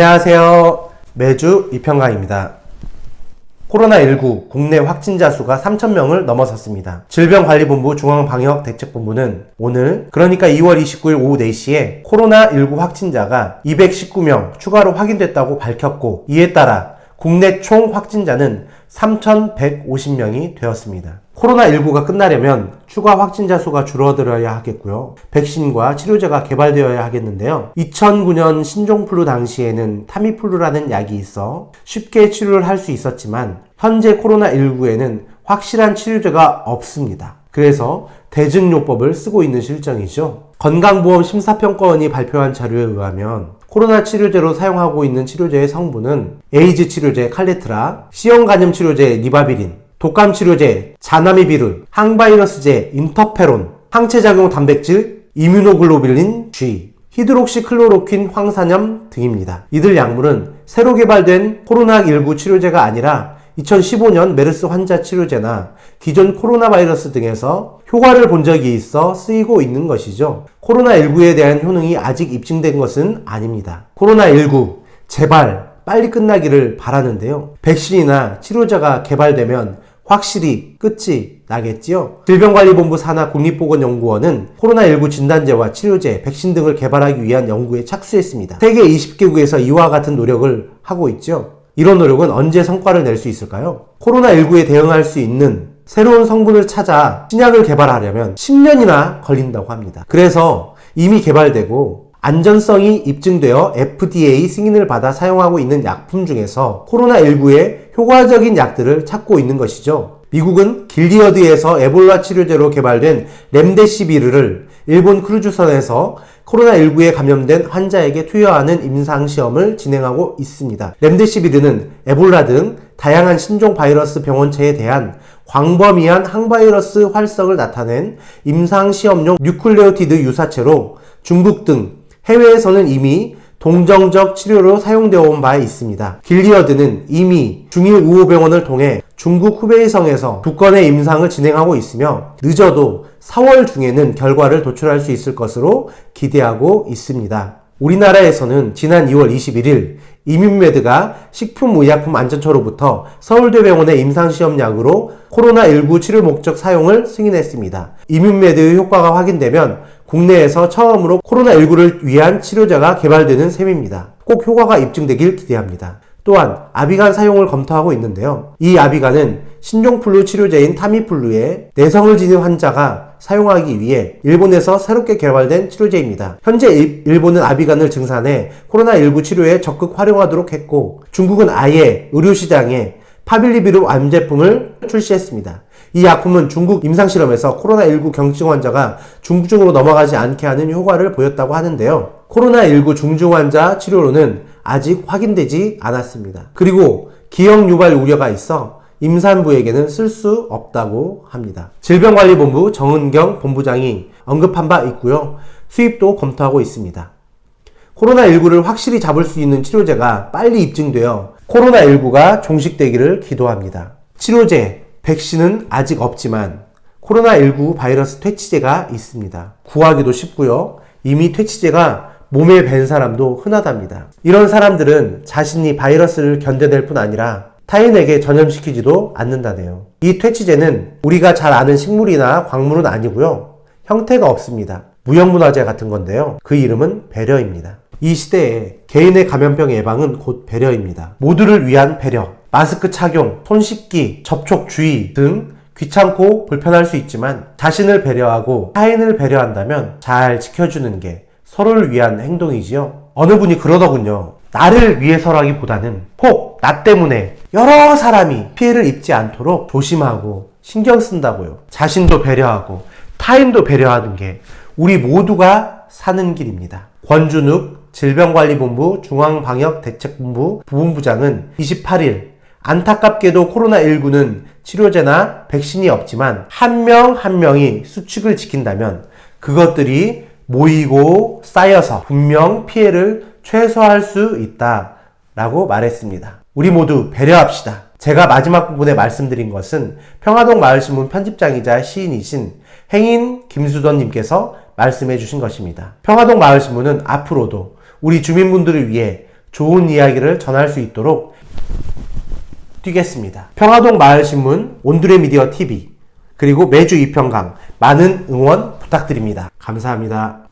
안녕하세요. 매주 이평강입니다. 코로나19 국내 확진자 수가 3,000명을 넘어섰습니다. 질병관리본부 중앙방역대책본부는 오늘 그러니까 2월 29일 오후 4시에 코로나19 확진자가 219명 추가로 확인됐다고 밝혔고, 이에 따라 국내 총 확진자는 3,150명이 되었습니다. 코로나19가 끝나려면 추가 확진자 수가 줄어들어야 하겠고요. 백신과 치료제가 개발되어야 하겠는데요. 2009년 신종플루 당시에는 타미플루라는 약이 있어 쉽게 치료를 할 수 있었지만 현재 코로나19에는 확실한 치료제가 없습니다. 그래서 대증요법을 쓰고 있는 실정이죠. 건강보험심사평가원이 발표한 자료에 의하면 코로나 치료제로 사용하고 있는 치료제의 성분은 에이즈 치료제 칼레트라, C형 간염 치료제 리바비린, 독감 치료제 자나미비룰, 항바이러스제 인터페론, 항체작용 단백질 이뮤노글로빌린 G, 히드록시클로로퀸 황산염 등입니다. 이들 약물은 새로 개발된 코로나19 치료제가 아니라 2015년 메르스 환자 치료제나 기존 코로나 바이러스 등에서 효과를 본 적이 있어 쓰이고 있는 것이죠. 코로나19에 대한 효능이 아직 입증된 것은 아닙니다. 코로나19 제발 빨리 끝나기를 바라는데요. 백신이나 치료제가 개발되면 확실히 끝이 나겠지요. 질병관리본부 산하 국립보건연구원은 코로나19 진단제와 치료제, 백신 등을 개발하기 위한 연구에 착수했습니다. 세계 20개국에서 이와 같은 노력을 하고 있죠. 이런 노력은 언제 성과를 낼 수 있을까요? 코로나19에 대응할 수 있는 새로운 성분을 찾아 신약을 개발하려면 10년이나 걸린다고 합니다. 그래서 이미 개발되고 안전성이 입증되어 FDA 승인을 받아 사용하고 있는 약품 중에서 코로나19에 효과적인 약들을 찾고 있는 것이죠. 미국은 길리어드에서 에볼라 치료제로 개발된 렘데시비르를 일본 크루즈선에서 코로나19에 감염된 환자에게 투여하는 임상시험을 진행하고 있습니다. 렘데시비르는 에볼라 등 다양한 신종 바이러스 병원체에 대한 광범위한 항바이러스 활성을 나타낸 임상시험용 뉴클레오티드 유사체로 중국 등 해외에서는 이미 동정적 치료로 사용되어 온 바 있습니다. 길리어드는 이미 중일우호병원을 통해 중국 후베이성에서 2건의 임상을 진행하고 있으며 늦어도 4월 중에는 결과를 도출할 수 있을 것으로 기대하고 있습니다. 우리나라에서는 지난 2월 21일 이뮨메드가 식품의약품안전처로부터 서울대병원의 임상시험약으로 코로나19 치료 목적 사용을 승인했습니다. 이뮨메드의 효과가 확인되면 국내에서 처음으로 코로나19를 위한 치료제가 개발되는 셈입니다. 꼭 효과가 입증되길 기대합니다. 또한 아비간 사용을 검토하고 있는데요. 이 아비간은 신종플루 치료제인 타미플루에 내성을 지닌 환자가 사용하기 위해 일본에서 새롭게 개발된 치료제입니다. 현재 일본은 아비간을 증산해 코로나19 치료에 적극 활용하도록 했고, 중국은 아예 의료시장에 파빌리비루 암제품을 출시했습니다. 이 약품은 중국 임상실험에서 코로나19 경증 환자가 중증으로 넘어가지 않게 하는 효과를 보였다고 하는데요. 코로나19 중증 환자 치료로는 아직 확인되지 않았습니다. 그리고 기형 유발 우려가 있어 임산부에게는 쓸 수 없다고 합니다. 질병관리본부 정은경 본부장이 언급한 바 있고요. 수입도 검토하고 있습니다. 코로나19를 확실히 잡을 수 있는 치료제가 빨리 입증되어 코로나19가 종식되기를 기도합니다. 치료제, 백신은 아직 없지만 코로나19 바이러스 퇴치제가 있습니다. 구하기도 쉽고요. 이미 퇴치제가 몸에 밴 사람도 흔하답니다. 이런 사람들은 자신이 바이러스를 견뎌낼 뿐 아니라 타인에게 전염시키지도 않는다네요. 이 퇴치제는 우리가 잘 아는 식물이나 광물은 아니고요. 형태가 없습니다. 무형문화재 같은 건데요. 그 이름은 배려입니다. 이 시대에 개인의 감염병 예방은 곧 배려입니다. 모두를 위한 배려. 마스크 착용, 손 씻기, 접촉 주의 등 귀찮고 불편할 수 있지만 자신을 배려하고 타인을 배려한다면 잘 지켜주는 게 서로를 위한 행동이지요. 어느 분이 그러더군요. 나를 위해서라기보다는 혹 나 때문에 여러 사람이 피해를 입지 않도록 조심하고 신경 쓴다고요. 자신도 배려하고 타인도 배려하는 게 우리 모두가 사는 길입니다. 권준욱 질병관리본부 중앙방역대책본부 부본부장은 28일 안타깝게도 코로나19는 치료제나 백신이 없지만 한 명 한 명이 수칙을 지킨다면 그것들이 모이고 쌓여서 분명 피해를 최소화할 수 있다라고 말했습니다. 우리 모두 배려합시다. 제가 마지막 부분에 말씀드린 것은 평화동 마을신문 편집장이자 시인이신 행인 김수던님께서 말씀해 주신 것입니다. 평화동 마을신문은 앞으로도 우리 주민분들을 위해 좋은 이야기를 전할 수 있도록 뛰겠습니다. 평화동 마을신문, 온두레 미디어 TV, 그리고 매주 이평강 많은 응원 부탁드립니다. 감사합니다.